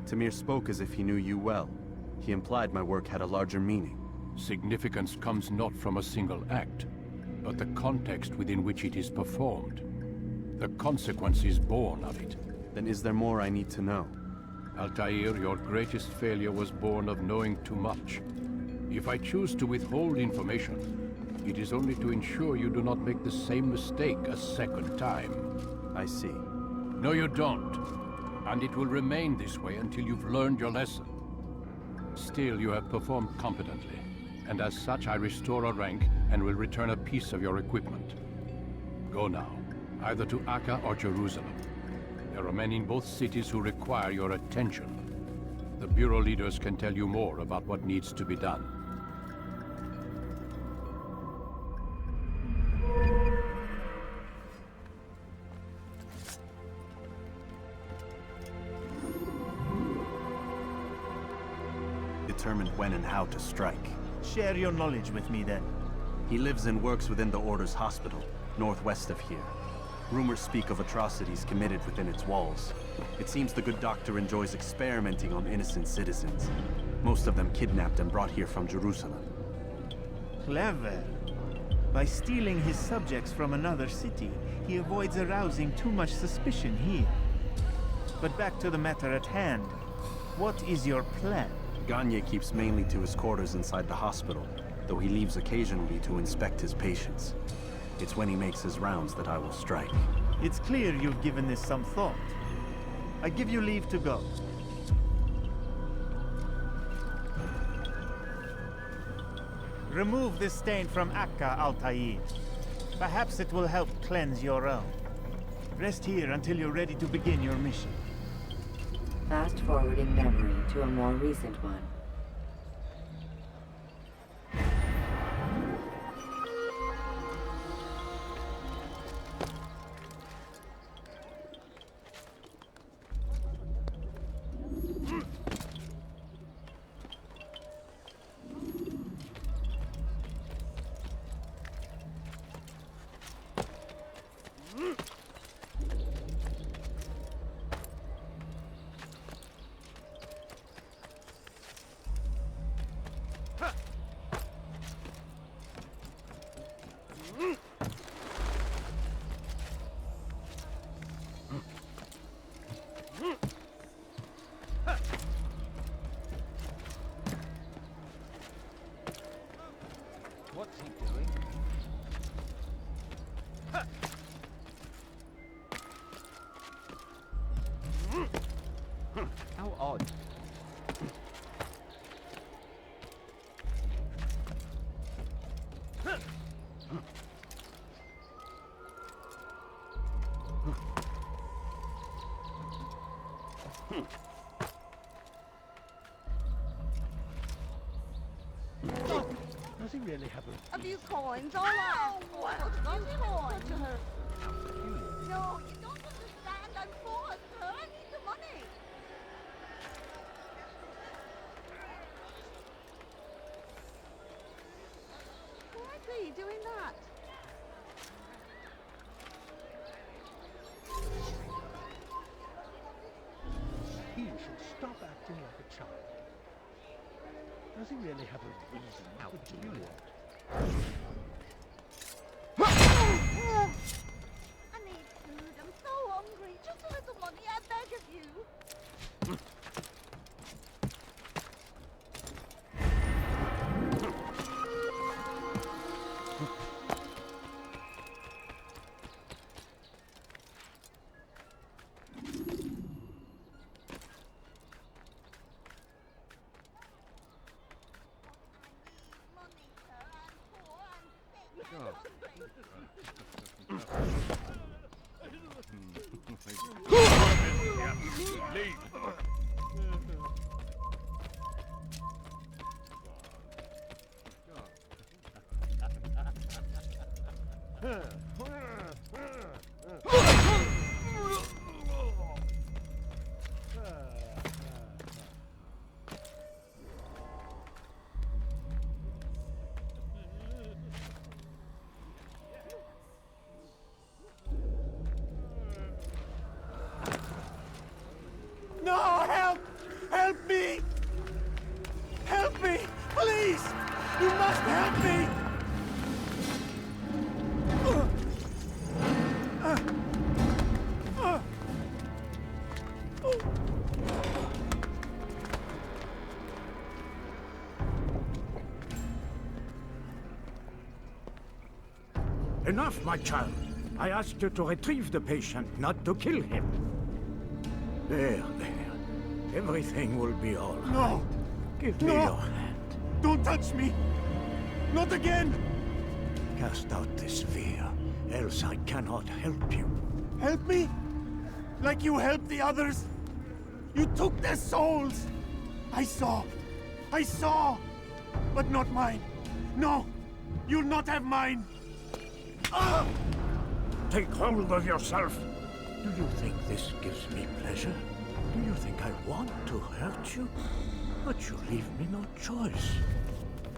Tamir spoke as if he knew you well. He implied my work had a larger meaning. Significance comes not from a single act, but the context within which it is performed. The consequences born of it. Then is there more I need to know? Altair, your greatest failure was born of knowing too much. If I choose to withhold information, it is only to ensure you do not make the same mistake a second time. I see. No, you don't. And it will remain this way until you've learned your lesson. Still, you have performed competently, and as such I restore a rank and will return a piece of your equipment. Go now, either to Akka or Jerusalem. There are men in both cities who require your attention. The Bureau leaders can tell you more about what needs to be done. Determined when and how to strike. Share your knowledge with me then. He lives and works within the Order's hospital, northwest of here. Rumors speak of atrocities committed within its walls. It seems the good doctor enjoys experimenting on innocent citizens. Most of them kidnapped and brought here from Jerusalem. Clever. By stealing his subjects from another city, he avoids arousing too much suspicion here. But back to the matter at hand. What is your plan? Garnier keeps mainly to his quarters inside the hospital, though he leaves occasionally to inspect his patients. It's when he makes his rounds that I will strike. It's clear you've given this some thought. I give you leave to go. Remove this stain from Akka, Altair. Perhaps it will help cleanse your own. Rest here until you're ready to begin your mission. Fast forwarding memory to a more recent one. What's he doing? How odd. Does he really have a few coins? All right. A few coins. No, you don't understand. I'm poor, sir. I need the money. Why are you doing that? He should stop acting like a child. Does he really have a reason out to do it? I need food. I'm so hungry. Just a little money, I beg of you. No, help! Please! You must help me! Enough, my child. I asked you to retrieve the patient, not to kill him. There. Everything will be all right. No! Give me your hand. Don't touch me! Not again! Cast out this fear, else I cannot help you. Help me? Like you helped the others? You took their souls! I saw! But not mine! No! You'll not have mine! Take hold of yourself. Do you think this gives me pleasure? Do you think I want to hurt you? But you leave me no choice.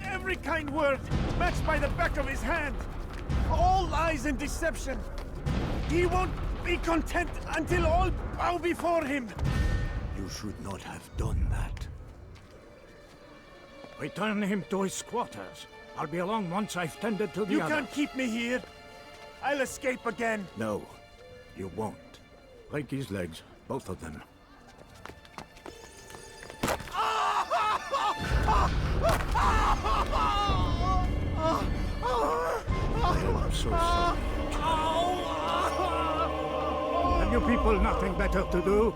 Every kind word matched by the back of his hand! All lies and deception! He won't be content until all bow before him! You should not have done that. Return him to his quarters. I'll be along once I've tended to the You others. can't keep me here! I'll escape again! No, you won't. Break his legs, both of them. I am so sorry. Have you people nothing better to do?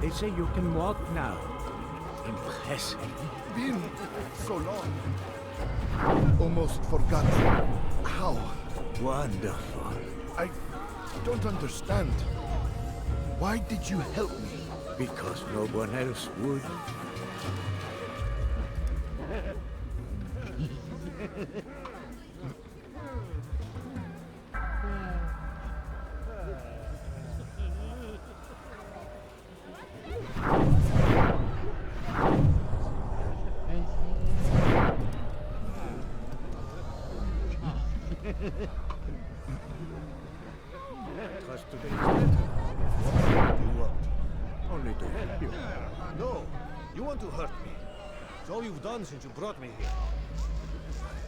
They say you can walk now. Impressive. Been so long. Almost forgot how. Wonderful. I don't understand. Why did you help me? Because no one else would. Trust today's letter. What do you want? Only to help you. No, you want to hurt me. It's all you've done since you brought me here.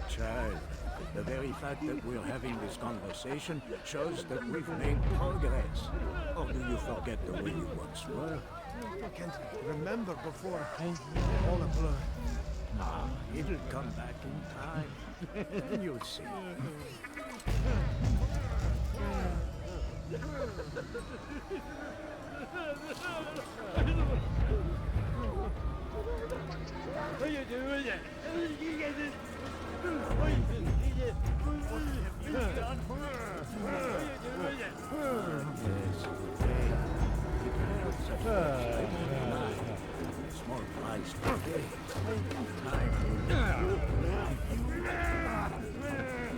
Child, the very fact that we're having this conversation shows that we've made progress. Or do you forget the way you once were? I can't remember before. All a blur. Ah, it'll come back in time. And you'll see. Small price to pay. Time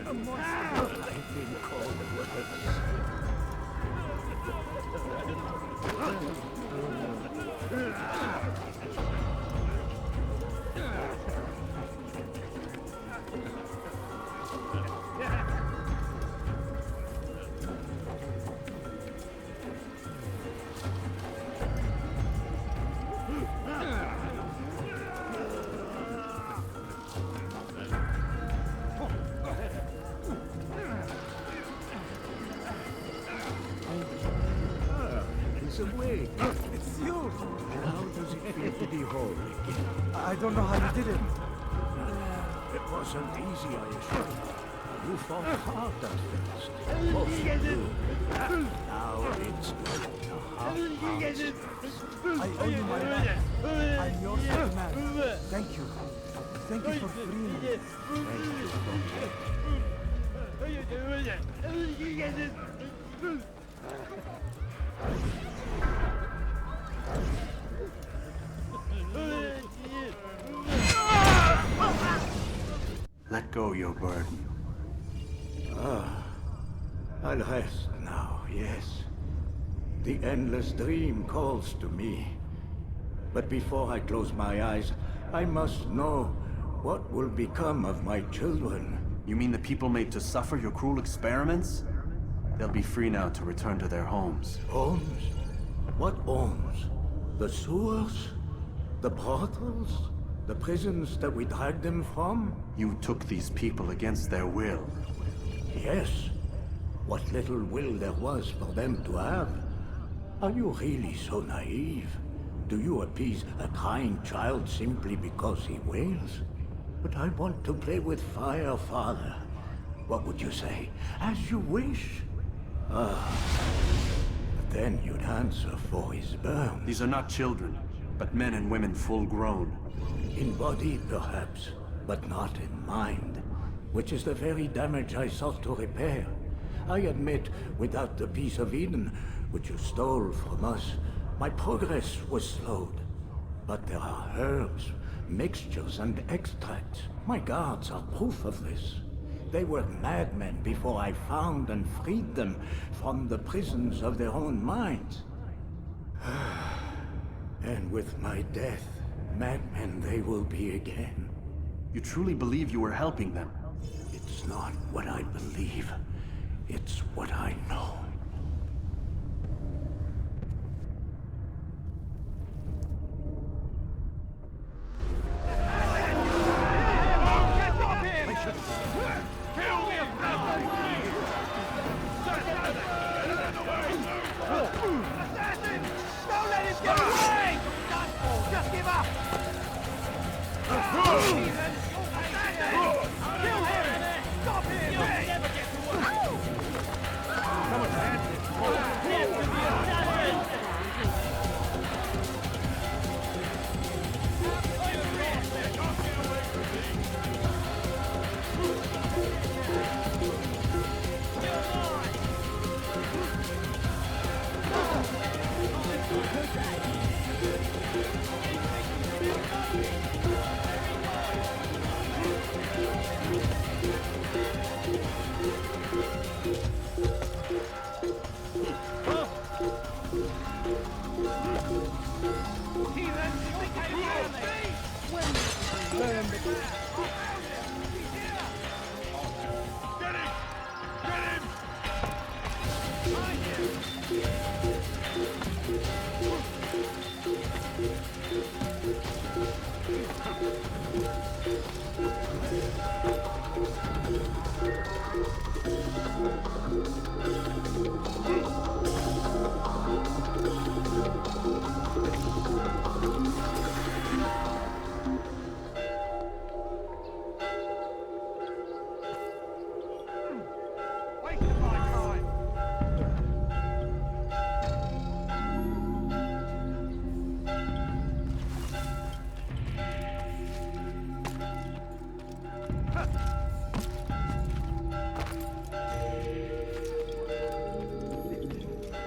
a monster I've been called worse. handsome way. It's you! And how does it feel to be whole again? I don't know how you did it. It wasn't easy, I assure you. You fought hard at first. Most of you. Now it's good to have hearts. I owe you my life. I'm your second man. Thank you. Thank you for freeing me. Thank you for me. Let go your burden. I'll rest now, yes. The endless dream calls to me. But before I close my eyes, I must know what will become of my children. You mean the people made to suffer your cruel experiments? They'll be free now to return to their homes. Homes? What homes? The sewers? The brothels? The prisons that we dragged them from? You took these people against their will. Yes. What little will there was for them to have. Are you really so naive? Do you appease a crying child simply because he wails? But I want to play with fire, Father. What would you say? As you wish. But then you'd answer for his burns. These are not children, but men and women full grown. In body, perhaps, but not in mind. Which is the very damage I sought to repair. I admit, without the piece of Eden, which you stole from us, my progress was slowed. But there are herbs, mixtures, and extracts. My guards are proof of this. They were madmen before I found and freed them from the prisons of their own minds. And with my death, madmen they will be again. You truly believe you were helping them? It's not what I believe. It's what I know. Don't let him get away! Just give up! Kill him! Stop him! You'll never get to work!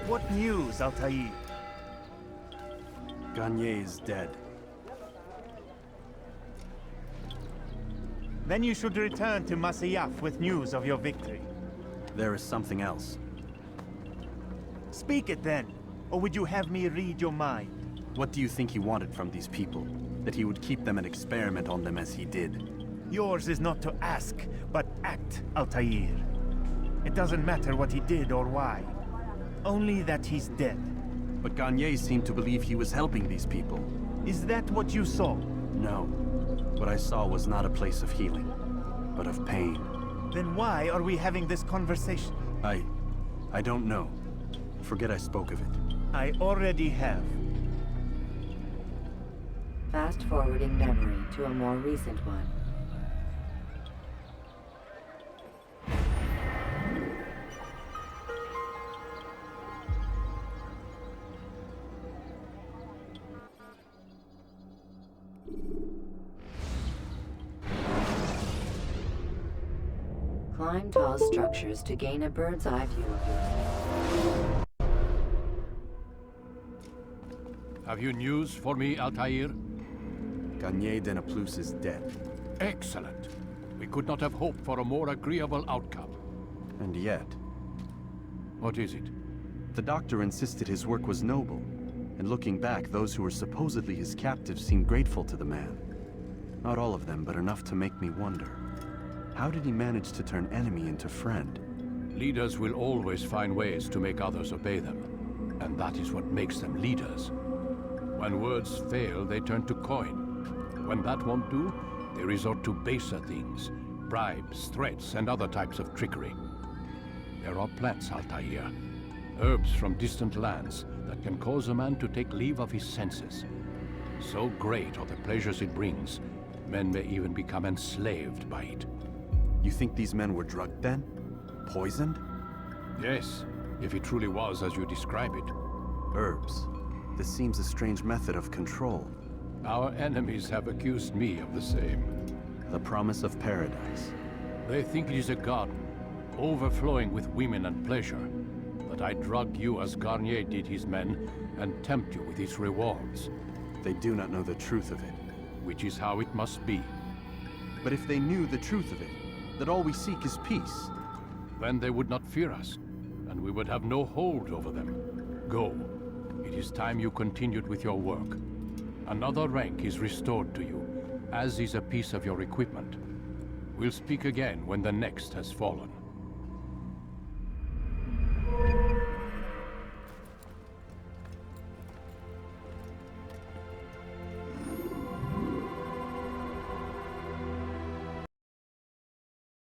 What news, Altair? Garnier is dead. Then you should return to Masyaf with news of your victory. There is something else. Speak it then, or would you have me read your mind? What do you think he wanted from these people? That he would keep them and experiment on them as he did? Yours is not to ask, but act, Altair. It doesn't matter what he did or why. Only that he's dead. But Garnier seemed to believe he was helping these people. Is that what you saw? No. What I saw was not a place of healing, but of pain. Then why are we having this conversation? I don't know. Forget I spoke of it. I already have. Fast forwarding memory to a more recent one. Climb tall structures to gain a bird's eye view of yourself. Have you news for me, Altair? Garnier de Naplouse is dead. Excellent. We could not have hoped for a more agreeable outcome. And yet, What is it? the doctor insisted his work was noble. And looking back, those who were supposedly his captives seemed grateful to the man. Not all of them, but enough to make me wonder. How did he manage to turn enemy into friend? Leaders will always find ways to make others obey them. And that is what makes them leaders. When words fail, they turn to coin. When that won't do, they resort to baser things. Bribes, threats, and other types of trickery. There are plants, Altair. Herbs from distant lands that can cause a man to take leave of his senses. So great are the pleasures it brings, men may even become enslaved by it. You think these men were drugged then? Poisoned? Yes, if it truly was as you describe it. Herbs. This seems a strange method of control. Our enemies have accused me of the same. The promise of paradise. They think it is a garden, overflowing with women and pleasure. That I drug you as Garnier did his men, and tempt you with its rewards. They do not know the truth of it. Which is how it must be. But if they knew the truth of it, that all we seek is peace. Then they would not fear us, and we would have no hold over them. Go. It is time you continued with your work. Another rank is restored to you, as is a piece of your equipment. We'll speak again when the next has fallen.